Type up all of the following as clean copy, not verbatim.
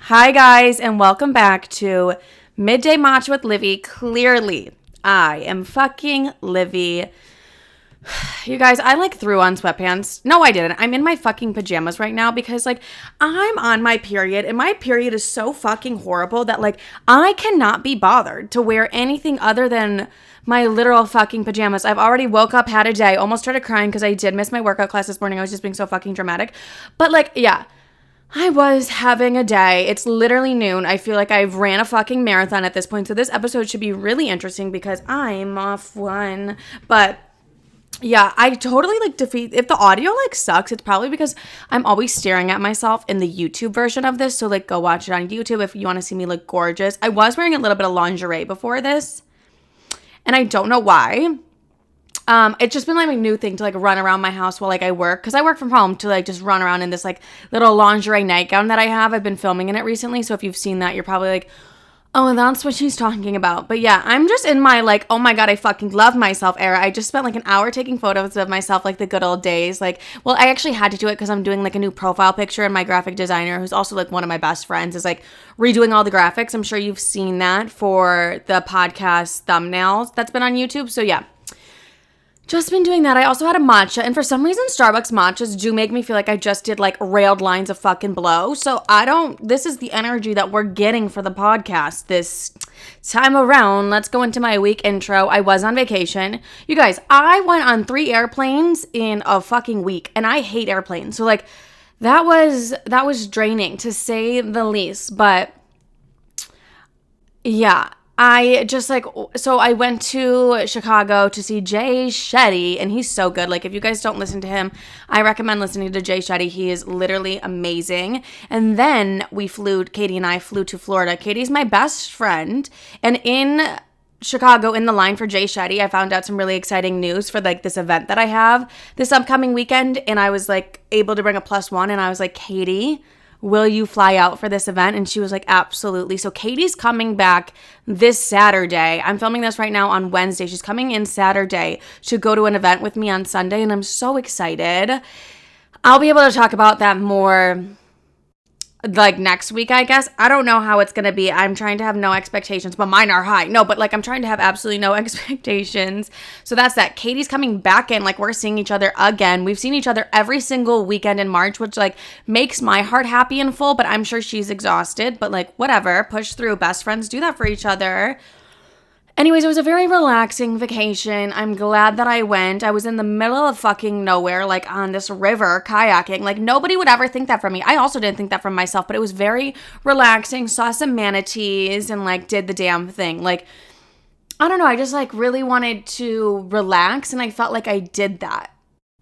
Hi guys, and welcome back to Midday Matcha with Livi. Clearly, I am fucking Livi. You guys, I threw on sweatpants. No, I didn't. I'm in my fucking pajamas right now because I'm on my period, and my period is so fucking horrible that I cannot be bothered to wear anything other than my literal fucking pajamas. I've already woke up, had a day, almost started crying because I did miss my workout class this morning. I was just being so fucking dramatic. But yeah. I was having a day. It's literally noon. I feel like I've ran a fucking marathon at this point. So this episode should be really interesting because I'm off one. But yeah, I totally defeat. If the audio sucks, it's probably because I'm always staring at myself in the YouTube version of this. So go watch it on YouTube if you want to see me look gorgeous. I was wearing a little bit of lingerie before this, and I don't know why. It's just been my new thing to run around my house while I work, because I work from home, to just run around in this little lingerie nightgown that I have. I've been filming in it recently, so if you've seen that, you're probably oh, that's what she's talking about. But yeah, I'm just in my oh my god, I fucking love myself era. I just spent an hour taking photos of myself the good old days. Well, I actually had to do it because I'm doing a new profile picture, and my graphic designer, who's also one of my best friends, is redoing all the graphics. I'm sure you've seen that for the podcast thumbnails that's been on YouTube. So yeah. Just been doing that. I also had a matcha, and for some reason Starbucks matchas do make me feel like I just did railed lines of fucking blow. So this is the energy that we're getting for the podcast this time around. Let's go into my week intro. I was on vacation. You guys, I went on 3 airplanes in a fucking week, and I hate airplanes. So that was draining to say the least, but yeah. I just so I went to Chicago to see Shetty, and he's so good. If you guys don't listen to him, I recommend listening to Shetty. He is literally amazing. And then Katie and I flew to Florida. Katie's my best friend, and in Chicago, in the line for Shetty, I found out some really exciting news for this event that I have this upcoming weekend, and I was able to bring a +1, and I was Katie, will you fly out for this event? And she was absolutely. So Katie's coming back this Saturday. I'm filming this right now on Wednesday. She's coming in Saturday to go to an event with me on Sunday, and I'm so excited. I'll be able to talk about that more next week, I guess. I don't know how it's going to be. I'm trying to have no expectations, but mine are high. No, but I'm trying to have absolutely no expectations. So that's that. Katie's coming back in. We're seeing each other again. We've seen each other every single weekend in March, which makes my heart happy and full, but I'm sure she's exhausted. But whatever, push through. Best friends do that for each other. Anyways, it was a very relaxing vacation. I'm glad that I went. I was in the middle of fucking nowhere, on this river, kayaking. Nobody would ever think that from me. I also didn't think that from myself, but it was very relaxing. Saw some manatees and, did the damn thing. I don't know. I just, really wanted to relax, and I felt like I did that.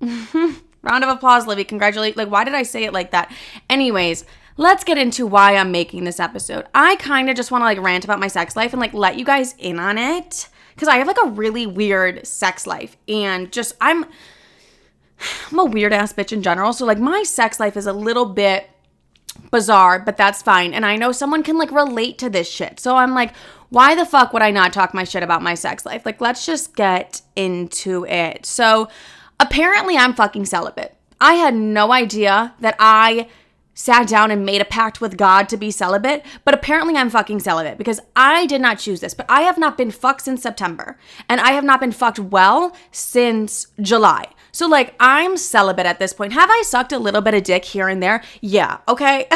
Round of applause, Livy. Congratulations. Why did I say it like that? Anyways, let's get into why I'm making this episode. I kind of just want to rant about my sex life and let you guys in on it, because I have a really weird sex life, and just I'm a weird ass bitch in general. So my sex life is a little bit bizarre, but that's fine. And I know someone can relate to this shit. So I'm why the fuck would I not talk my shit about my sex life? Let's just get into it. So apparently I'm fucking celibate. I had no idea that I sat down and made a pact with God to be celibate, but apparently I'm fucking celibate because I did not choose this, but I have not been fucked since September, and I have not been fucked well since July. So I'm celibate at this point. Have I sucked a little bit of dick here and there? Yeah, okay?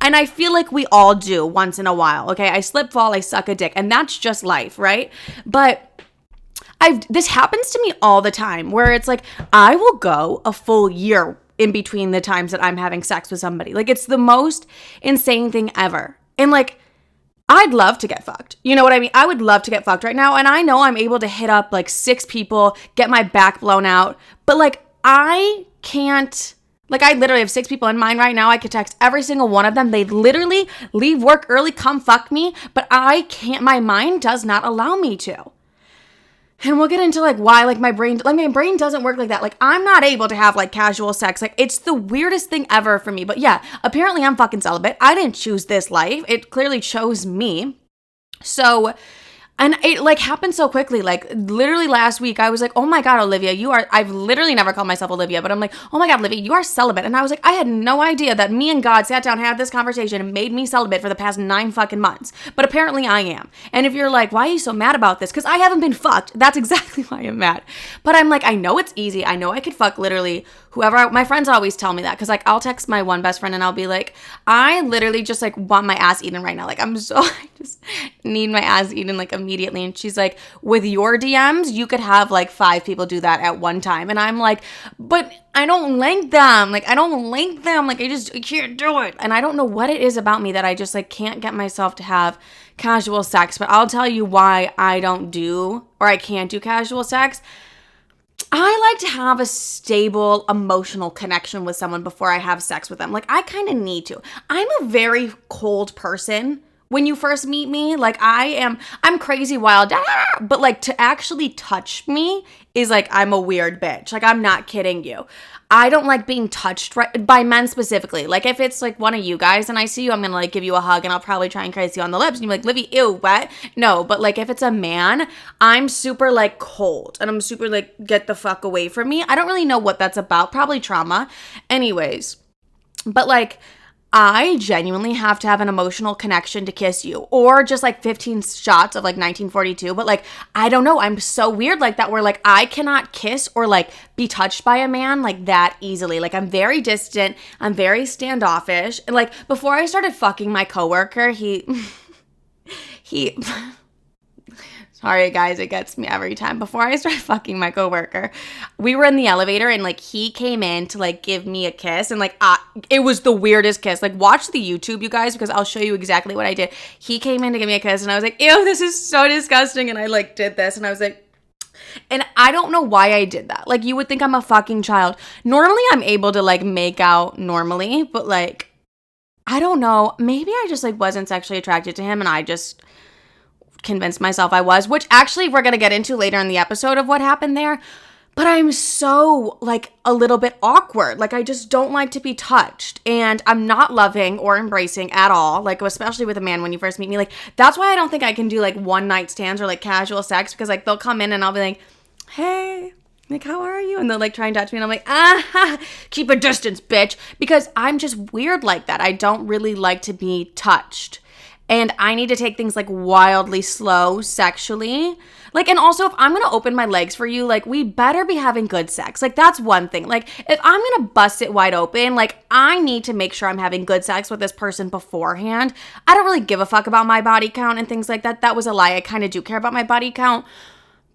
And I feel like we all do once in a while, okay? I slip, fall, I suck a dick, and that's just life, right? But this happens to me all the time, where it's I will go a full year in between the times that I'm having sex with somebody. It's the most insane thing ever. And I'd love to get fucked. You know what I mean? I would love to get fucked right now. And I know I'm able to hit up 6 people, get my back blown out. But I can't, I literally have 6 people in mind right now. I could text every single one of them. They'd literally leave work early, come fuck me. But I can't, my mind does not allow me to. And we'll get into why my brain doesn't work like that. I'm not able to have casual sex. It's the weirdest thing ever for me. But yeah, apparently I'm fucking celibate. I didn't choose this life. It clearly chose me. So And it like happened so quickly. Like literally last week, I was like, oh my God, Olivia, I've literally never called myself Olivia, but I'm like, oh my God, Olivia, you are celibate. And I was like, I had no idea that me and God sat down, had this conversation and made me celibate for the past 9 fucking months. But apparently I am. And if you're like, why are you so mad about this? Because I haven't been fucked. That's exactly why I'm mad. But I'm like, I know it's easy. I know I could fuck literally whoever. My friends always tell me that. Because like I'll text my one best friend and I'll be like, I literally just like want my ass eaten right now. Like I just need my ass eaten like immediately. And she's like, with your DMs, you could have like 5 people do that at one time. And I'm like, but I don't like them. Like, I don't like them. Like, I can't do it. And I don't know what it is about me that I just like can't get myself to have casual sex. But I'll tell you why I don't do, or I can't do casual sex. I like to have a stable emotional connection with someone before I have sex with them. Like, I kind of need to. I'm a very cold person. When you first meet me, like I'm crazy wild, but like to actually touch me is like I'm a weird bitch. Like I'm not kidding you. I don't like being touched by men specifically. Like if it's like one of you guys and I see you, I'm gonna like give you a hug and I'll probably try and kiss you on the lips and you're like, Livy, ew, what? No, but like if it's a man, I'm super like cold and I'm super like get the fuck away from me. I don't really know what that's about. Probably trauma. Anyways, but like I genuinely have to have an emotional connection to kiss you, or just like 15 shots of like 1942. But like, I don't know. I'm so weird like that where like I cannot kiss or like be touched by a man like that easily. Like I'm very distant. I'm very standoffish. And like before I started fucking my coworker, he sorry, guys, it gets me every time. Before I started fucking my coworker, we were in the elevator and like he came in to like give me a kiss and like it was the weirdest kiss. Like watch the YouTube, you guys, because I'll show you exactly what I did. He came in to give me a kiss and I was like, ew, this is so disgusting. And I like did this and I was like, and I don't know why I did that. Like you would think I'm a fucking child. Normally I'm able to like make out normally, but like, I don't know. Maybe I just like wasn't sexually attracted to him and I just convinced myself I was, which actually we're going to get into later in the episode of what happened there. But I'm so like a little bit awkward. Like I just don't like to be touched and I'm not loving or embracing at all. Like especially with a man when you first meet me, like that's why I don't think I can do like one night stands or like casual sex because like they'll come in and I'll be like, hey, like, how are you? And they'll like try and touch me and I'm like, keep a distance, bitch. Because I'm just weird like that. I don't really like to be touched. And I need to take things like wildly slow sexually. Like, and also if I'm going to open my legs for you, like we better be having good sex. Like that's one thing. Like if I'm going to bust it wide open, like I need to make sure I'm having good sex with this person beforehand. I don't really give a fuck about my body count and things like that. That was a lie. I kind of do care about my body count.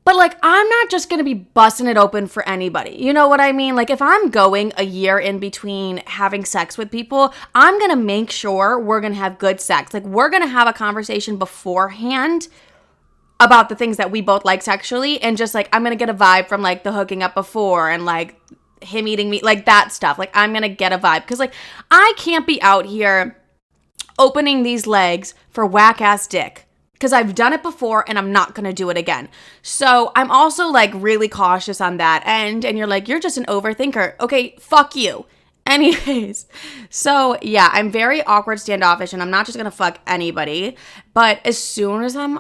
But like, I'm not just going to be busting it open for anybody. You know what I mean? Like if I'm going a year in between having sex with people, I'm going to make sure we're going to have good sex. Like we're going to have a conversation beforehand about the things that we both like sexually. And just like, I'm going to get a vibe from like the hooking up before and like him eating me, like that stuff. Like I'm going to get a vibe. Cause like I can't be out here opening these legs for whack ass dick. Because I've done it before and I'm not going to do it again. So I'm also like really cautious on that end. And you're like, you're just an overthinker. Okay, fuck you. Anyways, so yeah, I'm very awkward, standoffish, and I'm not just gonna fuck anybody. But as soon as I'm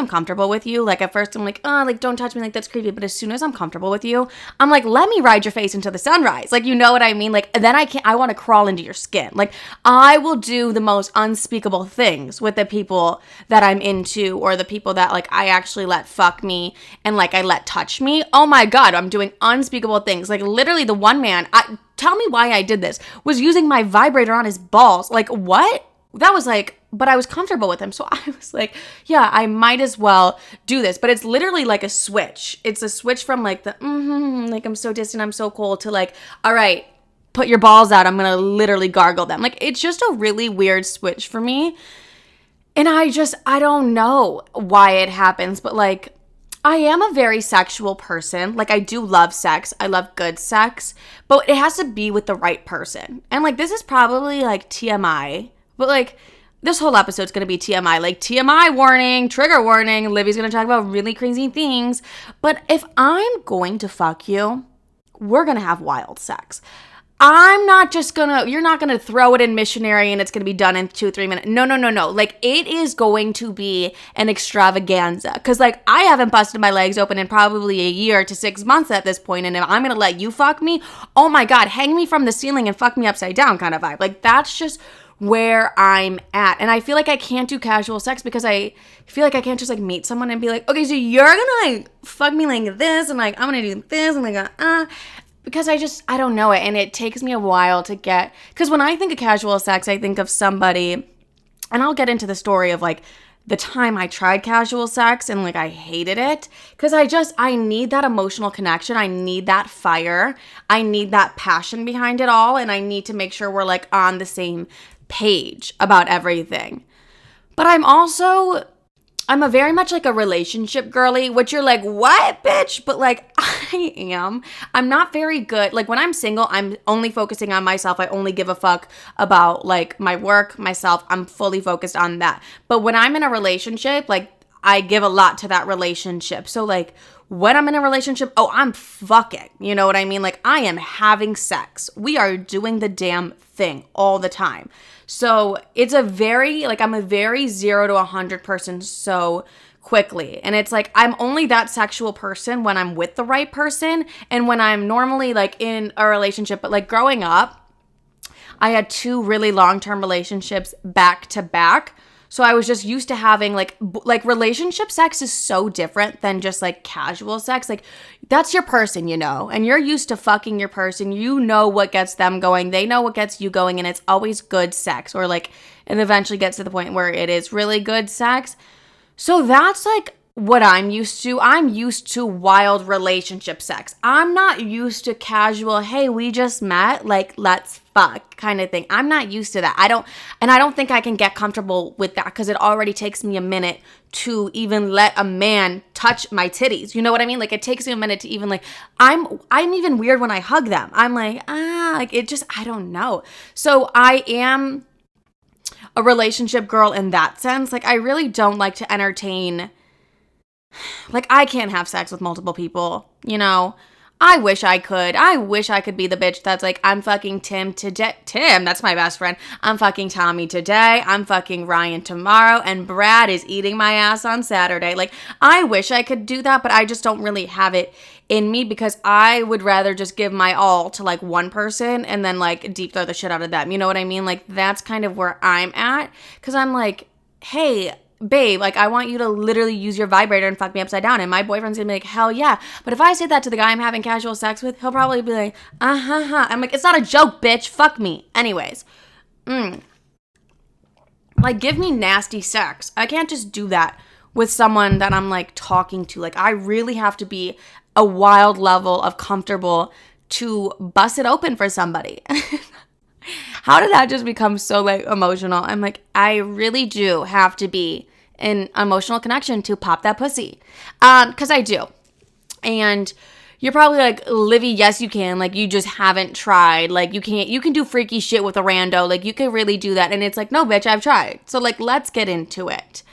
comfortable with you, like at first I'm like, oh, like don't touch me, like that's creepy. But as soon as I'm comfortable with you, I'm like, let me ride your face into the sunrise. Like you know what I mean? Like then I want to crawl into your skin. Like I will do the most unspeakable things with the people that I'm into, or the people that like I actually let fuck me and like I let touch me. Oh my God, I'm doing unspeakable things. Like literally the one man, tell me why I did this, was using my vibrator on his balls. Like, what? That was like, but I was comfortable with him. So I was like, yeah, I might as well do this. But it's literally like a switch. It's a switch from like the, like I'm so distant, I'm so cold, to like, all right, put your balls out. I'm going to literally gargle them. Like, it's just a really weird switch for me. And I don't know why it happens, but like, I am a very sexual person. Like, I do love sex. I love good sex. But it has to be with the right person. And, like, this is probably, like, TMI. But, like, this whole episode's going to be TMI. Like, TMI warning, trigger warning. Livy's going to talk about really crazy things. But if I'm going to fuck you, we're going to have wild sex. I'm not just you're not gonna throw it in missionary and it's gonna be done in 2-3 minutes. No. Like, it is going to be an extravaganza. Cause like, I haven't busted my legs open in probably a year to 6 months at this point. And if I'm gonna let you fuck me, oh my God, hang me from the ceiling and fuck me upside down kind of vibe. Like, that's just where I'm at. And I feel like I can't do casual sex because I feel like I can't just like meet someone and be like, okay, so you're gonna like fuck me like this and like I'm gonna do this and like because I don't know it, and it takes me a while to get, because when I think of casual sex, I think of somebody, and I'll get into the story of like the time I tried casual sex and like I hated it, because I need that emotional connection, I need that fire, I need that passion behind it all, and I need to make sure we're like on the same page about everything. But I'm a very much like a relationship girly, which you're like, what, bitch? But like, I am. I'm not very good. Like, when I'm single, I'm only focusing on myself. I only give a fuck about like my work, myself. I'm fully focused on that. But when I'm in a relationship, like, I give a lot to that relationship. So like, when I'm in a relationship, I'm fucking, you know what I mean? Like, I am having sex. We are doing the damn thing all the time. So it's I'm a very 0 to 100 person so quickly. And it's like, I'm only that sexual person when I'm with the right person and when I'm normally like in a relationship. But like, growing up, I had 2 really long-term relationships back to back. So I was just used to having like relationship sex is so different than just like casual sex. Like, that's your person, you know, and you're used to fucking your person. You know what gets them going. They know what gets you going, and it's always good sex, or like it eventually gets to the point where it is really good sex. So that's like what I'm used to. I'm used to wild relationship sex. I'm not used to casual, hey, we just met, like, let's fuck kind of thing. I'm not used to that. I don't think I can get comfortable with that because it already takes me a minute to even let a man touch my titties. You know what I mean? Like, it takes me a minute to even like, I'm even weird when I hug them. I'm like, like, it just, I don't know. So I am a relationship girl in that sense. Like, I really don't like to entertain. Like, I can't have sex with multiple people, you know? I wish I could. I wish I could be the bitch that's like, I'm fucking Tim today. Tim, that's my best friend. I'm fucking Tommy today. I'm fucking Ryan tomorrow. And Brad is eating my ass on Saturday. Like, I wish I could do that, but I just don't really have it in me because I would rather just give my all to like one person and then like deep throw the shit out of them. You know what I mean? Like, that's kind of where I'm at. Because I'm like, hey, babe, like, I want you to literally use your vibrator and fuck me upside down. And my boyfriend's gonna be like, hell yeah. But if I say that to the guy I'm having casual sex with, he'll probably be like, I'm like, it's not a joke, bitch. Fuck me. Anyways. Like, give me nasty sex. I can't just do that with someone that I'm like talking to. Like, I really have to be a wild level of comfortable to bust it open for somebody. How did that just become so like emotional? I'm like, I really do have to be an emotional connection to pop that pussy. Because I do. And you're probably like, Livy, yes, you can. Like, you just haven't tried. Like, you can do freaky shit with a rando. Like, you can really do that. And it's like, no, bitch, I've tried. So like, let's get into it.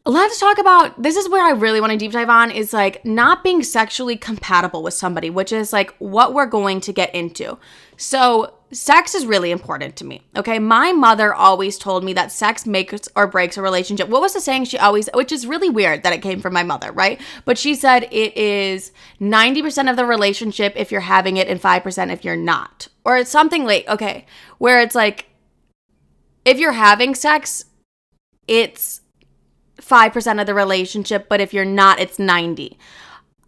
Let's talk about, this is where I really want to deep dive on, is like not being sexually compatible with somebody, which is like what we're going to get into. So sex is really important to me, okay? My mother always told me that sex makes or breaks a relationship. What was the saying she always, which is really weird that it came from my mother, right? But she said it is 90% of the relationship if you're having it and 5% if you're not. Or it's something like, okay, where it's like, if you're having sex, it's 5% of the relationship, but if you're not, it's 90.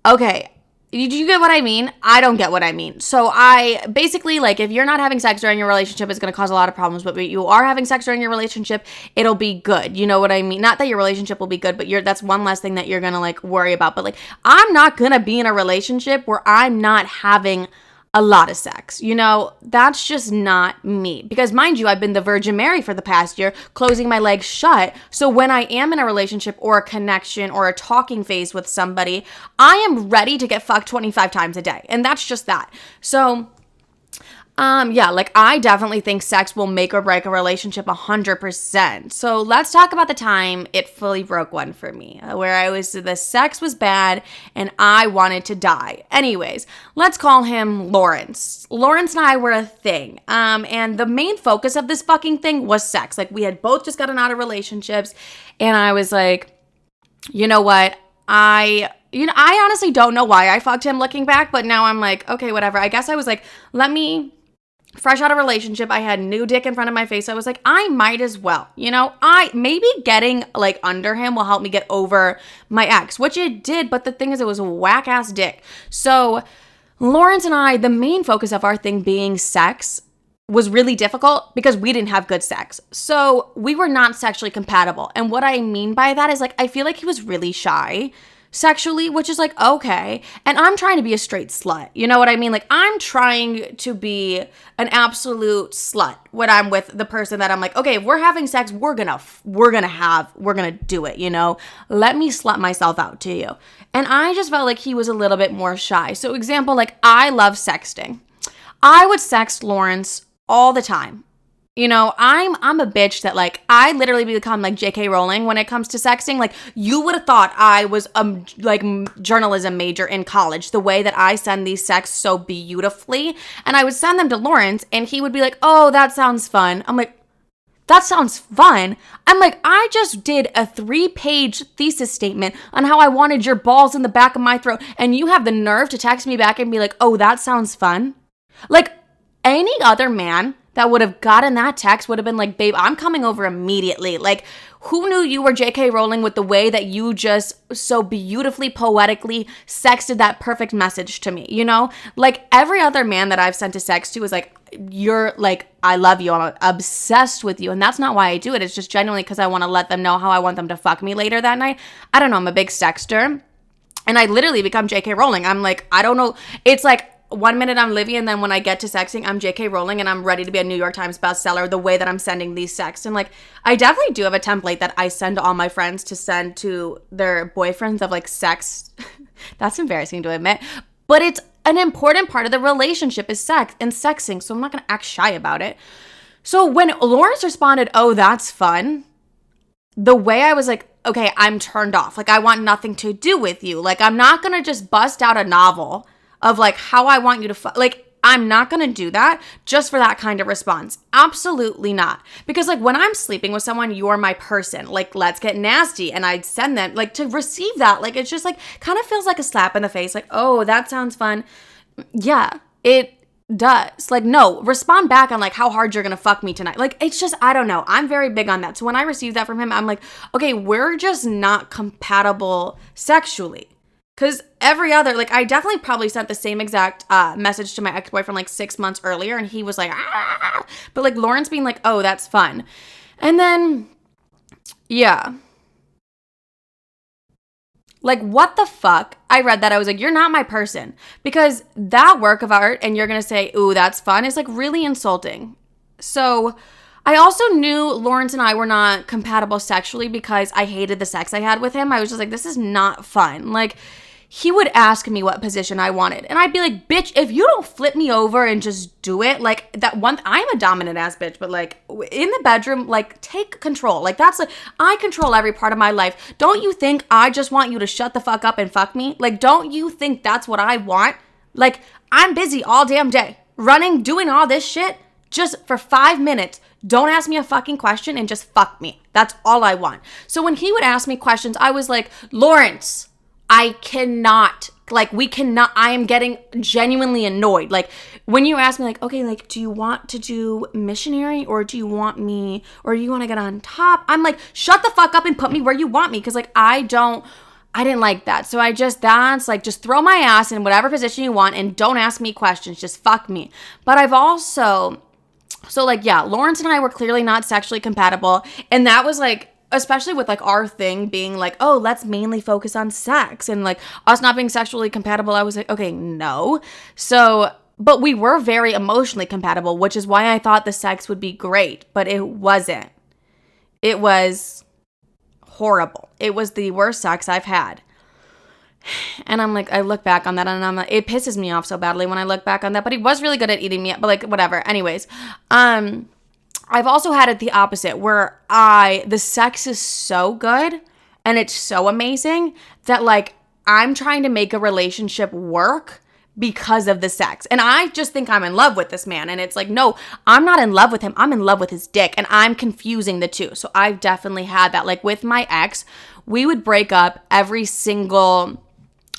Okay, do you get what I mean? I don't get what I mean. So I basically, like, if you're not having sex during your relationship, it's going to cause a lot of problems, but you are having sex during your relationship, it'll be good. You know what I mean? Not that your relationship will be good, but that's one less thing that you're going to like worry about. But like, I'm not going to be in a relationship where I'm not having a lot of sex. You know, that's just not me. Because mind you, I've been the Virgin Mary for the past year, closing my legs shut. So when I am in a relationship or a connection or a talking phase with somebody, I am ready to get fucked 25 times a day. And that's just that. So Yeah, like I definitely think sex will make or break a relationship 100%. So let's talk about the time it fully broke one for me, where the sex was bad and I wanted to die. Anyways, let's call him Lawrence. Lawrence and I were a thing. And the main focus of this fucking thing was sex. Like we had both just gotten out of relationships and I was like, you know what? I honestly don't know why I fucked him looking back, but now I'm like, okay, whatever. I guess I was like, fresh out of relationship, I had new dick in front of my face. I was like, I might as well, maybe getting like under him will help me get over my ex, which it did. But the thing is, it was a whack ass dick. So Lawrence and I, the main focus of our thing being sex was really difficult because we didn't have good sex. So we were not sexually compatible. And what I mean by that is like, I feel like he was really shy sexually, which is like, okay. And I'm trying to be a straight slut. You know what I mean? Like I'm trying to be an absolute slut when I'm with the person that I'm like, okay, if we're having sex, we're gonna do it, Let me slut myself out to you. And I just felt like he was a little bit more shy. So example, like I love sexting. I would sext Lawrence all the time. I'm a bitch that like I literally become like J.K. Rowling when it comes to sexting. Like you would have thought I was a journalism major in college, the way that I send these texts so beautifully. And I would send them to Lawrence and he would be like, oh, that sounds fun. I'm like, that sounds fun. I'm like, I just did a 3-page thesis statement on how I wanted your balls in the back of my throat. And you have the nerve to text me back and be like, oh, that sounds fun. Like any other man that would have gotten that text would have been like, babe, I'm coming over immediately. Like, who knew you were J.K. Rowling with the way that you just so beautifully, poetically sexted that perfect message to me, Like, every other man that I've sent a sext to is like, you're like, I love you. I'm obsessed with you. And that's not why I do it. It's just genuinely because I want to let them know how I want them to fuck me later that night. I don't know. I'm a big sexter. And I literally become J.K. Rowling. I'm like, I don't know. It's like, 1 minute I'm Livi, and then when I get to sexting, I'm J.K. Rowling, and I'm ready to be a New York Times bestseller the way that I'm sending these sexts. And, like, I definitely do have a template that I send to all my friends to send to their boyfriends of, like, sex. That's embarrassing to admit. But it's an important part of the relationship is sex and sexing, so I'm not going to act shy about it. So when Lawrence responded, oh, that's fun, the way I was like, okay, I'm turned off. Like, I want nothing to do with you. Like, I'm not going to just bust out a novel of like how I want you to like, I'm not going to do that just for that kind of response. Absolutely not. Because like when I'm sleeping with someone, you're my person. Like, let's get nasty. And I'd send them like to receive that. Like, it's just like kind of feels like a slap in the face. Like, oh, that sounds fun. Yeah, it does. Like, no, respond back on like how hard you're going to fuck me tonight. Like, it's just, I don't know. I'm very big on that. So when I received that from him, I'm like, okay, we're just not compatible sexually. Because every other, like, I definitely probably sent the same exact message to my ex-boyfriend like 6 months earlier, and he was like, ah. But like Lawrence being like, oh, that's fun. And then, yeah. Like, what the fuck? I read that. I was like, you're not my person. Because that work of art, and you're going to say, ooh, that's fun, is like really insulting. So I also knew Lawrence and I were not compatible sexually because I hated the sex I had with him. I was just like, this is not fun. Like, he would ask me what position I wanted. And I'd be like, bitch, if you don't flip me over and just do it, like that one, I'm a dominant ass bitch, but like in the bedroom, like take control. Like that's like, I control every part of my life. Don't you think I just want you to shut the fuck up and fuck me? Like, don't you think that's what I want? Like, I'm busy all damn day running, doing all this shit just for 5 minutes. Don't ask me a fucking question and just fuck me. That's all I want. So when he would ask me questions, I was like, Lawrence, I cannot, like, we cannot, I am getting genuinely annoyed. Like, when you ask me, like, okay, like, do you want to do missionary or do you want me, or do you want to get on top? I'm like, shut the fuck up and put me where you want me. Cause like, I didn't like that. So that's like, just throw my ass in whatever position you want and don't ask me questions. Just fuck me. But I've also, so like, yeah, Lawrence and I were clearly not sexually compatible. And that was like, especially with like our thing being like, oh, let's mainly focus on sex and like us not being sexually compatible. I was like, okay, no. So, but we were very emotionally compatible, which is why I thought the sex would be great, but it wasn't. It was horrible. It was the worst sex I've had. And I'm like, I look back on that and I'm like, it pisses me off so badly when I look back on that. But he was really good at eating me up, but like, whatever. Anyways, I've also had it the opposite where the sex is so good and it's so amazing that like I'm trying to make a relationship work because of the sex. And I just think I'm in love with this man. And it's like, no, I'm not in love with him. I'm in love with his dick. And I'm confusing the two. So I've definitely had that. Like with my ex, we would break up this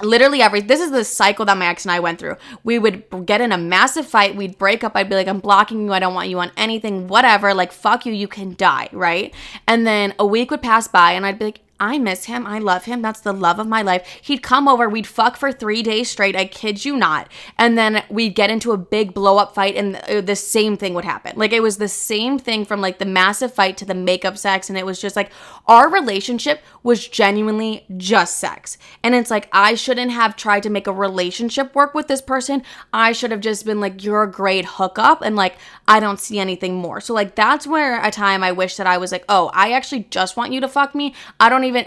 is the cycle that my ex and I went through. We would get in a massive fight. We'd break up. I'd be like, I'm blocking you. I don't want you on anything, whatever. Like, fuck you. You can die, right? And then a week would pass by and I'd be like, I miss him. I love him. That's the love of my life. He'd come over. We'd fuck for 3 days straight. I kid you not. And then we'd get into a big blow up fight and the same thing would happen. Like it was the same thing from like the massive fight to the makeup sex. And it was just like our relationship was genuinely just sex. And it's like, I shouldn't have tried to make a relationship work with this person. I should have just been like, you're a great hookup. And like, I don't see anything more. So like, that's where a time I wish that I was like, oh, I actually just want you to fuck me.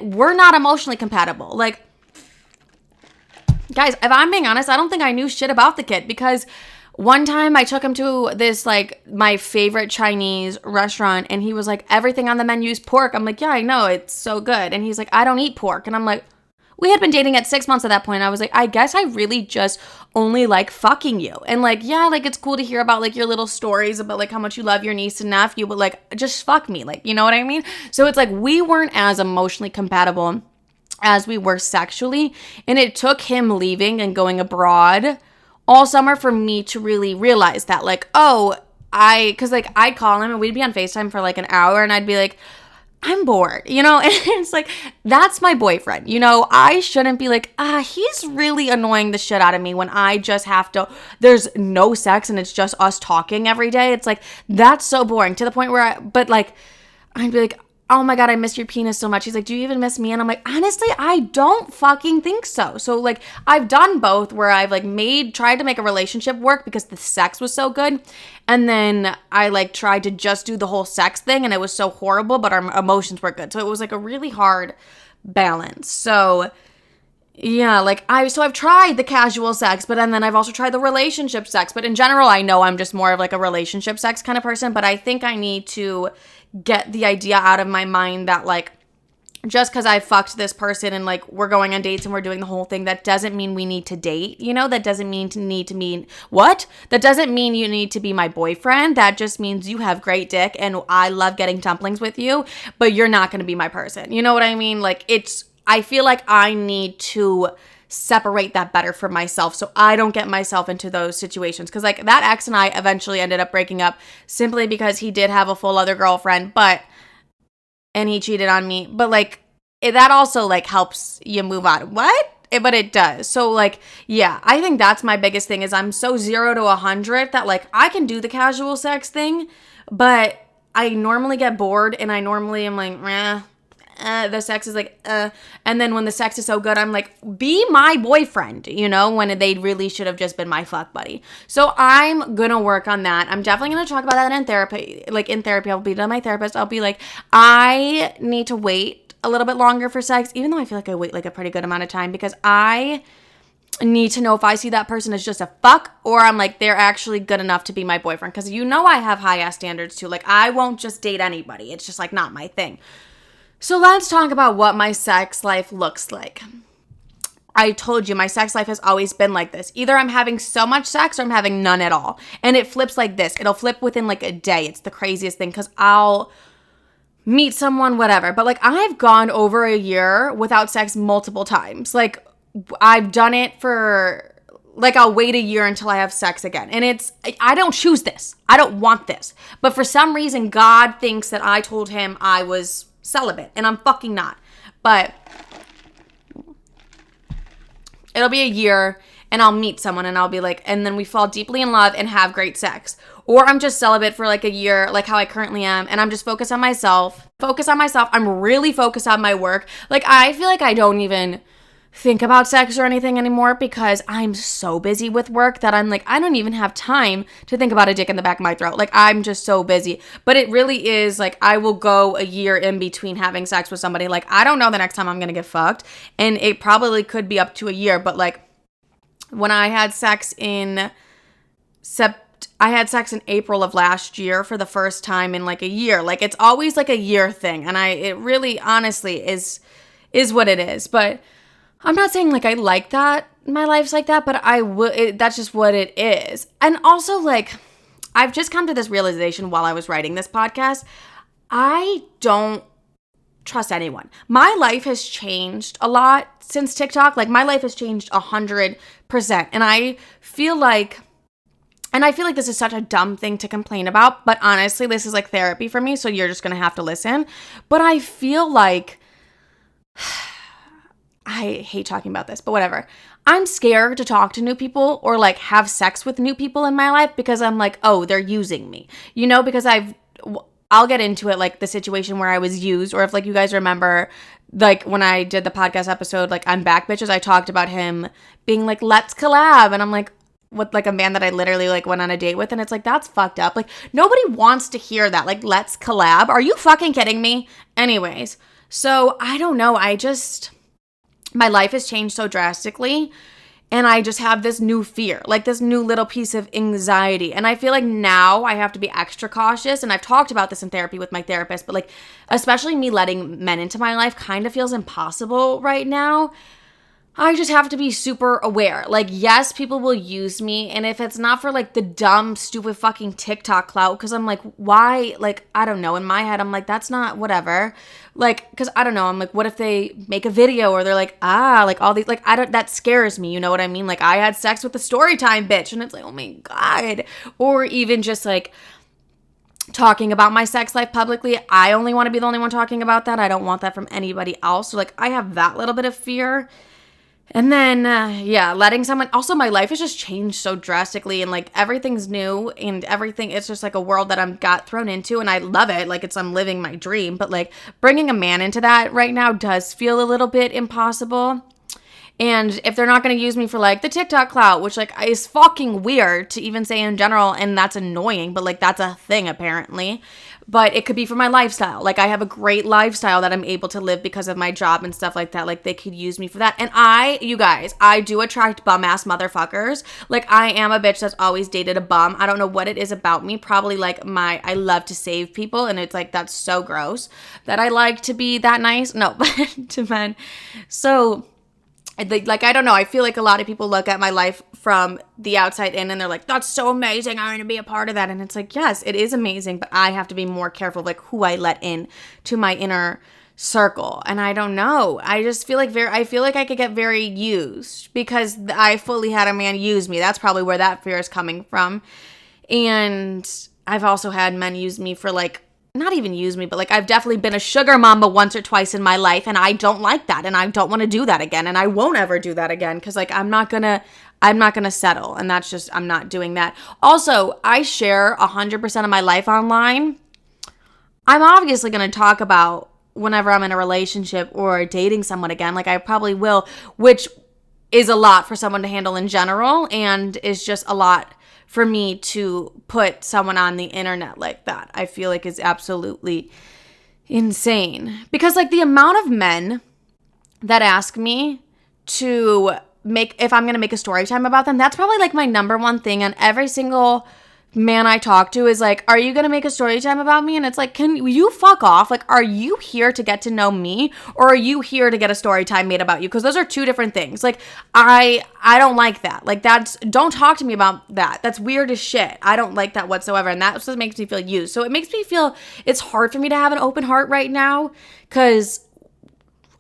We're not emotionally compatible. Like, guys, if I'm being honest, I don't think I knew shit about the kid because one time I took him to this, like, my favorite Chinese restaurant and he was like, everything on the menu is pork. I'm like, yeah, I know. It's so good. And he's like, I don't eat pork. And I'm like, we had been dating at 6 months at that point. I was like, I guess I really just only like fucking you. And like, yeah, like it's cool to hear about like your little stories about like how much you love your niece and nephew, but like just fuck me. Like, you know what I mean? So it's like we weren't as emotionally compatible as we were sexually. And it took him leaving and going abroad all summer for me to really realize that like, cause like I'd call him and we'd be on FaceTime for like an hour and I'd be like, I'm bored, you know? And it's like, that's my boyfriend, you know? I shouldn't be like, he's really annoying the shit out of me when I just have to, there's no sex and it's just us talking every day. It's like, that's so boring to the point where I'd be like, oh my God, I miss your penis so much. He's like, do you even miss me? And I'm like, honestly, I don't fucking think so. So like, I've done both where I've like tried to make a relationship work because the sex was so good. And then I like tried to just do the whole sex thing and it was so horrible, but our emotions were good. So it was like a really hard balance. So yeah, like I've tried the casual sex, but then I've also tried the relationship sex. But in general, I know I'm just more of like a relationship sex kind of person, but I think I need to get the idea out of my mind that like just because I fucked this person and like we're going on dates and we're doing the whole thing, that doesn't mean we need to date, you know? That doesn't mean that doesn't mean you need to be my boyfriend. That just means you have great dick and I love getting dumplings with you, but you're not going to be my person. You know what I mean? Like I feel like I need to separate that better for myself so I don't get myself into those situations. Because like that ex and I eventually ended up breaking up simply because he did have a full other girlfriend, and he cheated on me. But like that also like helps you move on. But it does. So like, yeah, I think that's my biggest thing is I'm so 0 to 100 that like I can do the casual sex thing, but I normally get bored and I normally am like, the sex is like, and then when the sex is so good, I'm like, be my boyfriend, you know, when they really should have just been my fuck buddy. So I'm gonna work on that. I'm definitely gonna talk about that in therapy. Like in therapy, I'll be to my therapist. I'll be like, I need to wait a little bit longer for sex, even though I feel like I wait like a pretty good amount of time because I need to know if I see that person as just a fuck or I'm like, they're actually good enough to be my boyfriend. Because you know I have high ass standards too. Like I won't just date anybody. It's just like not my thing. So let's talk about what my sex life looks like. I told you my sex life has always been like this. Either I'm having so much sex or I'm having none at all. And it flips like this. It'll flip within like a day. It's the craziest thing because I'll meet someone, whatever. But like I've gone over a year without sex multiple times. Like I've done it for like I'll wait a year until I have sex again. And I don't choose this. I don't want this. But for some reason, God thinks that I told him I was celibate and I'm fucking not. But it'll be a year and I'll meet someone and I'll be like, and then we fall deeply in love and have great sex. Or I'm just celibate for like a year, like how I currently am, and I'm just focused on myself. I'm really focused on my work. Like I feel like I don't even think about sex or anything anymore because I'm so busy with work that I'm like, I don't even have time to think about a dick in the back of my throat. Like, I'm just so busy. But it really is like, I will go a year in between having sex with somebody. Like, I don't know the next time I'm gonna get fucked, and it probably could be up to a year. But like, when I had sex in April of last year for the first time in like a year. Like, it's always like a year thing, and it really honestly is what it is. But I'm not saying like I like that my life's like that, but that's just what it is. And also, like, I've just come to this realization while I was writing this podcast. I don't trust anyone. My life has changed a lot since TikTok. Like, my life has changed 100%. And I feel like this is such a dumb thing to complain about, but honestly, this is like therapy for me, so you're just going to have to listen. But I feel like I hate talking about this, but whatever. I'm scared to talk to new people or like have sex with new people in my life because I'm like, oh, they're using me, because I'll get into it, like the situation where I was used, or if like you guys remember, like when I did the podcast episode, like I'm Back Bitches, I talked about him being like, let's collab. And I'm like, with like a man that I literally like went on a date with, and it's like, that's fucked up. Like, nobody wants to hear that. Like, let's collab. Are you fucking kidding me? Anyways, so I don't know. My life has changed so drastically, and I just have this new fear, like this new little piece of anxiety. And I feel like now I have to be extra cautious. And I've talked about this in therapy with my therapist, but like, especially me letting men into my life kind of feels impossible right now. I just have to be super aware. Like, yes, people will use me. And if it's not for like the dumb, stupid fucking TikTok clout, because I'm like, why? Like, I don't know. In my head, I'm like, that's not whatever. Like, because I don't know. I'm like, what if they make a video or they're like, like all these, like, that scares me. You know what I mean? Like, I had sex with a story time bitch. And it's like, oh my God. Or even just like talking about my sex life publicly. I only want to be the only one talking about that. I don't want that from anybody else. So like, I have that little bit of fear. And then, letting someone, also my life has just changed so drastically, and like everything's new and everything, it's just like a world that I'm got thrown into, and I love it. Like, I'm living my dream, but like bringing a man into that right now does feel a little bit impossible. And if they're not going to use me for like the TikTok clout, which like is fucking weird to even say in general, and that's annoying, but like that's a thing apparently. But it could be for my lifestyle. Like, I have a great lifestyle that I'm able to live because of my job and stuff like that. Like, they could use me for that. And you guys, I do attract bum-ass motherfuckers. Like, I am a bitch that's always dated a bum. I don't know what it is about me. Probably, like, I love to save people. And it's, like, that's so gross that I like to be that nice. No, but to men. So, like, I don't know. I feel like a lot of people look at my life from the outside in and they're like, that's so amazing. I'm going to be a part of that. And it's like, yes, it is amazing, but I have to be more careful of like who I let in to my inner circle. And I don't know. I just feel like I feel like I could get very used because I fully had a man use me. That's probably where that fear is coming from. And I've also had men use me for like, not even use me, but like I've definitely been a sugar mama once or twice in my life, and I don't like that, and I don't want to do that again, and I won't ever do that again because like I'm not gonna settle, and that's just, I'm not doing that. Also, I share 100% of my life online. I'm obviously gonna talk about whenever I'm in a relationship or dating someone again, like I probably will, which is a lot for someone to handle in general, and is just a lot for me to put someone on the internet like that. I feel like is absolutely insane. Because like the amount of men that ask me to if I'm going to make a story time about them, that's probably like my number one thing. And every single man I talk to is like, are you going to make a story time about me? And it's like, can you fuck off? Like, are you here to get to know me, or are you here to get a story time made about you? Because those are two different things. Like, I don't like that. Like, don't talk to me about that. That's weird as shit. I don't like that whatsoever. And that's what makes me feel used. So it makes me feel it's hard for me to have an open heart right now, because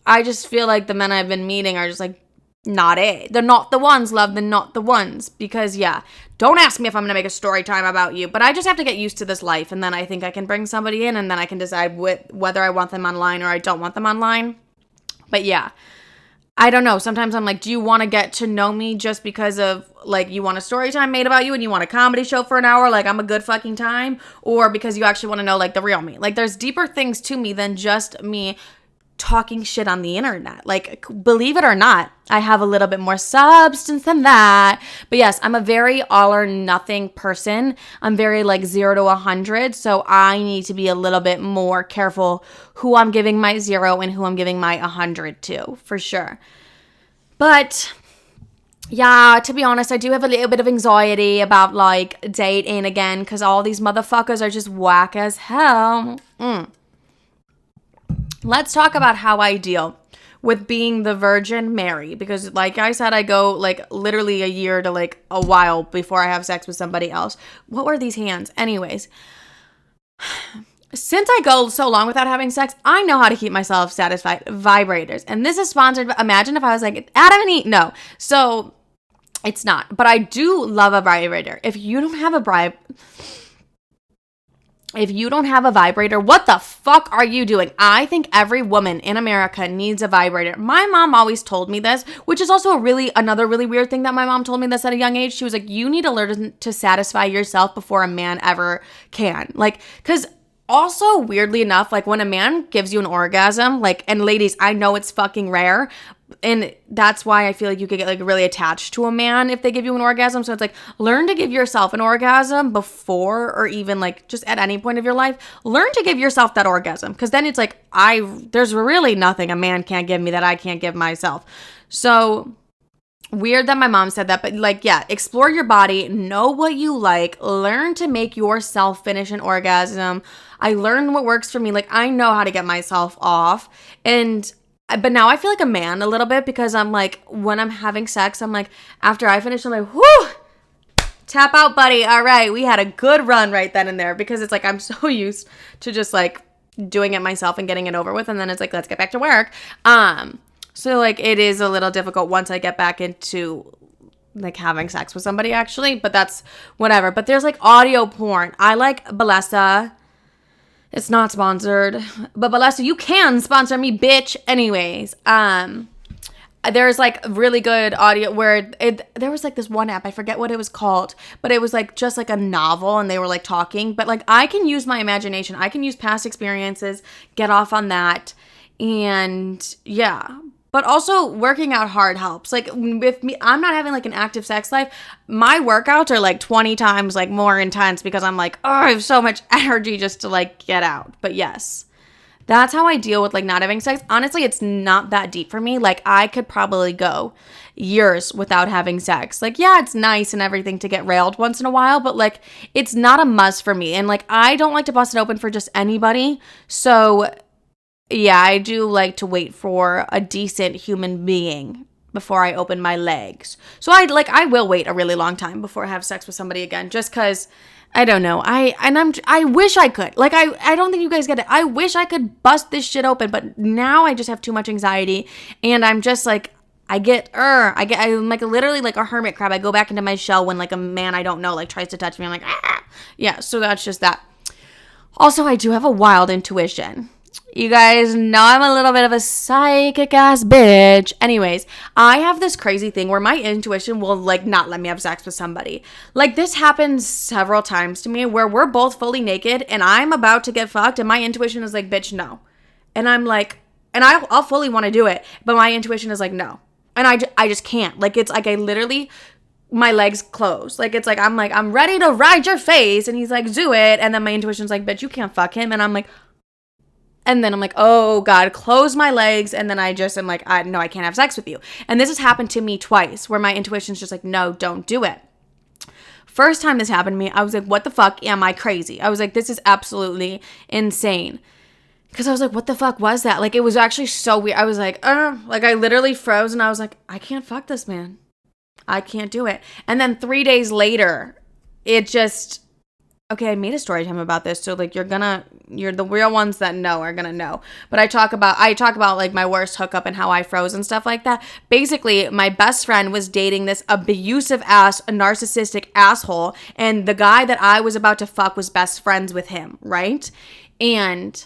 I just feel like the men I've been meeting are just like, not it. They're not the ones, love. They're not the ones. Because, yeah, don't ask me if I'm going to make a story time about you. But I just have to get used to this life. And then I think I can bring somebody in. And then I can decide whether I want them online or I don't want them online. But, yeah, I don't know. Sometimes I'm like, do you want to get to know me just because of, like, you want a story time made about you and you want a comedy show for an hour? Like, I'm a good fucking time. Or because you actually want to know, like, the real me. Like, there's deeper things to me than just me talking shit on the internet. Like, believe it or not, I have a little bit more substance than that. But yes, I'm a very all or nothing person. I'm very like 0 to 100. So I need to be a little bit more careful who I'm giving my 0 and who I'm giving my 100 to, for sure. But yeah, to be honest, I do have a little bit of anxiety about like dating again, because all these motherfuckers are just whack as hell. Let's talk about how I deal with being the Virgin Mary, because like I said, I go like literally a year to like a while before I have sex with somebody else. What were these hands? Anyways, since I go so long without having sex, I know how to keep myself satisfied. Vibrators. And this is sponsored. Imagine if I was like, Adam and Eve. No. So it's not. But I do love a vibrator. If you don't have a vibrator, what the fuck are you doing? I think every woman in America needs a vibrator. My mom always told me this, which is also another really weird thing that my mom told me this at a young age. She was like, you need to learn to satisfy yourself before a man ever can. Like, because also, weirdly enough, like when a man gives you an orgasm, like, and ladies, I know it's fucking rare, and that's why I feel like you could get like really attached to a man if they give you an orgasm. So it's like, learn to give yourself an orgasm before, or even like just at any point of your life, learn to give yourself that orgasm. Because then it's like, there's really nothing a man can't give me that I can't give myself. So weird that my mom said that, but like, yeah, explore your body, know what you like, learn to make yourself finish an orgasm. I learned what works for me. Like, I know how to get myself off. But now I feel like a man a little bit, because I'm like, when I'm having sex, I'm like, after I finish, I'm like, whoo, tap out, buddy. All right, we had a good run right then and there, because it's like, I'm so used to just like doing it myself and getting it over with. And then it's like, let's get back to work. So like, it is a little difficult once I get back into like having sex with somebody actually, but that's whatever. But there's like audio porn. I like Balesa. It's not sponsored, but Balesa, you can sponsor me, bitch. Anyways, there's like really good audio where there was like this one app, I forget what it was called, but it was like just like a novel and they were like talking, but like I can use my imagination. I can use past experiences, get off on that. And yeah, but also working out hard helps. Like with me, I'm not having like an active sex life. My workouts are like 20 times like more intense, because I'm like, oh, I have so much energy just to like get out. But yes, that's how I deal with like not having sex. Honestly, it's not that deep for me. Like I could probably go years without having sex. Like, yeah, it's nice and everything to get railed once in a while, but like it's not a must for me. And like I don't like to bust it open for just anybody. So yeah, I do like to wait for a decent human being before I open my legs. So I will wait a really long time before I have sex with somebody again, just because I don't know. I wish I could. Like I don't think you guys get it. I wish I could bust this shit open, but now I just have too much anxiety, and I'm just like I'm like literally like a hermit crab. I go back into my shell when like a man I don't know like tries to touch me. I'm like, ah. Yeah, so that's just that. Also, I do have a wild intuition. You guys know I'm a little bit of a psychic ass bitch. Anyways, I have this crazy thing where my intuition will like not let me have sex with somebody. Like this happens several times to me where we're both fully naked and I'm about to get fucked and my intuition is like, bitch, no. And I'm like, and I'll fully want to do it, but my intuition is like, no. And I just can't. Like it's like I literally, my legs close. Like it's like, I'm ready to ride your face. And he's like, do it. And then my intuition's like, bitch, you can't fuck him. And I'm like, oh God, close my legs. And then I just am like, no, I can't have sex with you. And this has happened to me twice where my intuition's just like, no, don't do it. First time this happened to me, I was like, what the fuck? Am I crazy? I was like, this is absolutely insane. Because I was like, what the fuck was that? Like, it was actually so weird. I was like, like I literally froze and I was like, I can't fuck this man. I can't do it. And then 3 days later, it just, okay, I made a story time about this. So like, you're the real ones that know are gonna know. But I talk about like my worst hookup and how I froze and stuff like that. Basically, my best friend was dating this abusive ass, narcissistic asshole. And the guy that I was about to fuck was best friends with him, right? And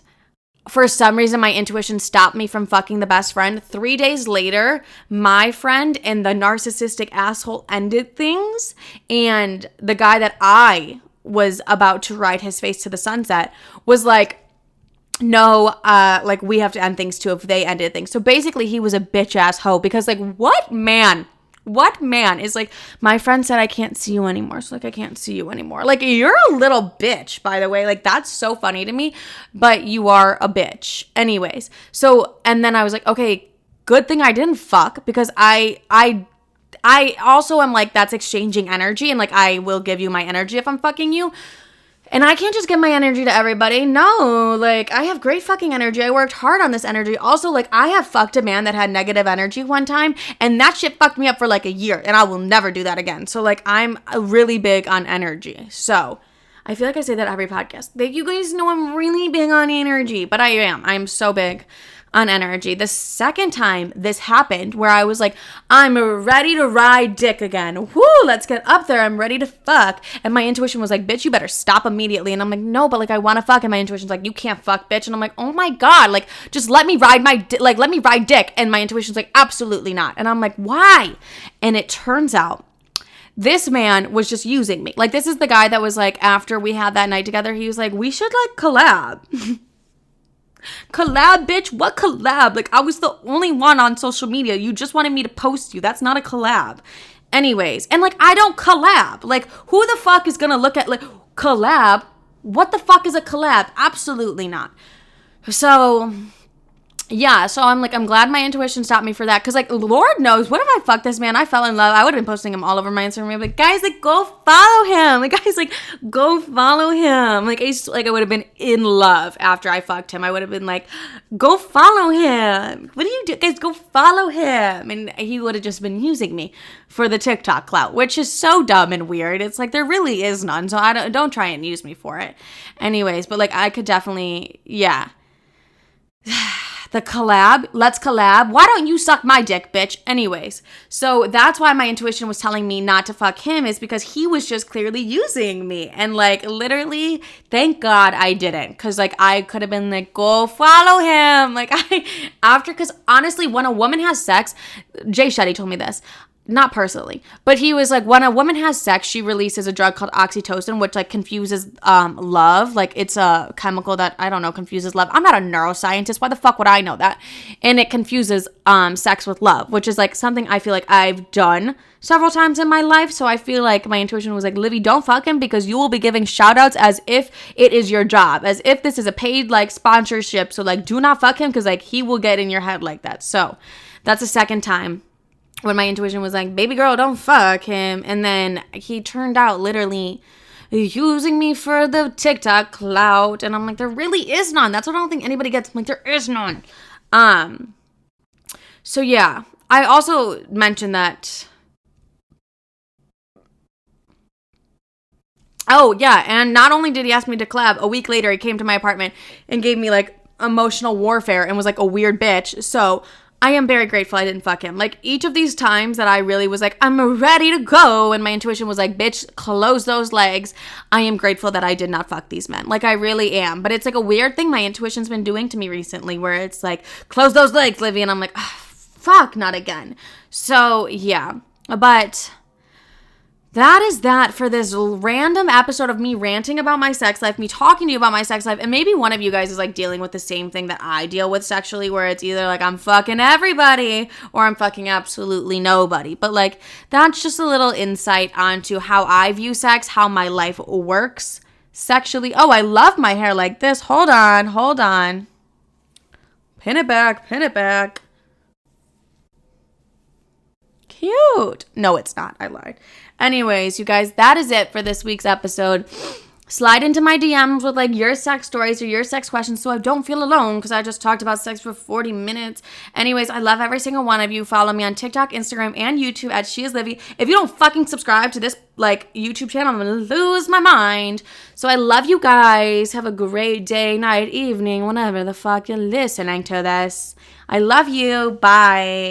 for some reason, my intuition stopped me from fucking the best friend. 3 days later, my friend and the narcissistic asshole ended things. And the guy that I was about to ride his face to the sunset was like, no, like we have to end things too if they ended things. So basically he was a bitch ass hoe because like what man is like, my friend said I can't see you anymore. So like, I can't see you anymore. Like, you're a little bitch, by the way. Like, that's so funny to me, but you are a bitch. Anyways. So, and then I was like, okay, good thing I didn't fuck because I also am like, that's exchanging energy and like, I will give you my energy if I'm fucking you. And I can't just give my energy to everybody. No, like, I have great fucking energy. I worked hard on this energy. Also, like, I have fucked a man that had negative energy one time, and that shit fucked me up for, like, a year, and I will never do that again. So, like, I'm really big on energy. So, I feel like I say that every podcast. Like, you guys know I'm really big on energy, but I am. I'm so big on energy. The second time this happened where I was like, I'm ready to ride dick again. Woo, let's get up there. I'm ready to fuck. And my intuition was like, bitch, you better stop immediately. And I'm like, no, but like, I want to fuck. And my intuition's like, you can't fuck, bitch. And I'm like, oh my God, like, just let me ride let me ride dick. And my intuition's like, absolutely not. And I'm like, why? And it turns out this man was just using me. Like, this is the guy that was like, after we had that night together, he was like, we should like collab. Collab, bitch? What collab? Like, I was the only one on social media. You just wanted me to post you. That's not a collab. Anyways, and like, I don't collab. Like, who the fuck is gonna look at like collab? What the fuck is a collab? Absolutely not. So yeah, so I'm like, I'm glad my intuition stopped me for that. Cause like, Lord knows, what if I fucked this man? I fell in love. I would have been posting him all over my Instagram. I'd be like, guys, like, go follow him. Like, guys, like, go follow him. Like, I would have been in love after I fucked him. I would have been like, go follow him. What do you do? Guys, go follow him. And he would have just been using me for the TikTok clout, which is so dumb and weird. It's like, there really is none. So don't try and use me for it. Anyways, but like, I could definitely, yeah. The collab, let's collab. Why don't you suck my dick, bitch? Anyways, so that's why my intuition was telling me not to fuck him, is because he was just clearly using me. And like, literally, thank God I didn't. Cause like, I could have been like, go follow him. Like cause honestly, when a woman has sex, Shetty told me this. Not personally, but he was like, when a woman has sex, she releases a drug called oxytocin, which like confuses love. Like, it's a chemical that, I don't know, confuses love. I'm not a neuroscientist. Why the fuck would I know that? And it confuses sex with love, which is like something I feel like I've done several times in my life. So I feel like my intuition was like, Livi, don't fuck him, because you will be giving shout outs as if it is your job, as if this is a paid like sponsorship. So like, do not fuck him, because like, he will get in your head like that. So that's the second time when my intuition was like, baby girl, don't fuck him. And then he turned out literally using me for the TikTok clout. And I'm like, there really is none. That's what I don't think anybody gets. I'm like, there is none. So yeah, I also mentioned that. Oh yeah, and not only did he ask me to collab, a week later he came to my apartment and gave me like emotional warfare and was like a weird bitch. So I am very grateful I didn't fuck him. Like, each of these times that I really was like, I'm ready to go, and my intuition was like, bitch, close those legs, I am grateful that I did not fuck these men. Like, I really am. But it's like a weird thing my intuition's been doing to me recently, where it's like, close those legs, Livi, and I'm like, oh, fuck, not again. So, yeah. But that is that for this random episode of me ranting about my sex life, me talking to you about my sex life, and maybe one of you guys is like dealing with the same thing that I deal with sexually, where it's either like I'm fucking everybody or I'm fucking absolutely nobody. But like, that's just a little insight onto how I view sex, how my life works sexually. Oh, I love my hair like this. Hold on. Pin it back. Cute. No, it's not. I lied. Anyways, you guys, that is it for this week's episode. Slide into my DMs with like your sex stories or your sex questions so I don't feel alone, because I just talked about sex for 40 minutes. Anyways, I love every single one of you. Follow me on TikTok, Instagram, and YouTube at She Is Livi. If you don't fucking subscribe to this like YouTube channel, I'm gonna lose my mind. So I love you guys. Have a great day, night, evening, whenever the fuck you're listening to this. I love you. Bye.